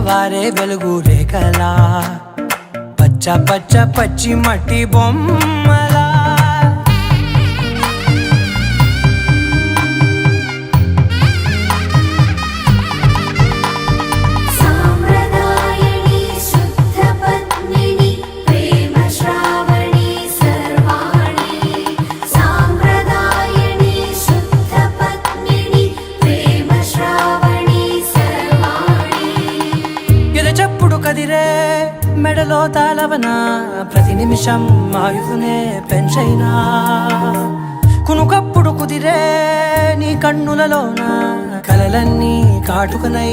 వారే వెలుగు రేఖలా పచ్చ పచ్చ పచ్చి మట్టి బొమ్మలా చెప్పుడు కదిరే మెడలో తాళవన ప్రతి నిమిషం ఆయుధునే పెంచైనా కునుకప్పుడు కుదిరే నీ కన్నులలోన కలలన్నీ కాటుకనై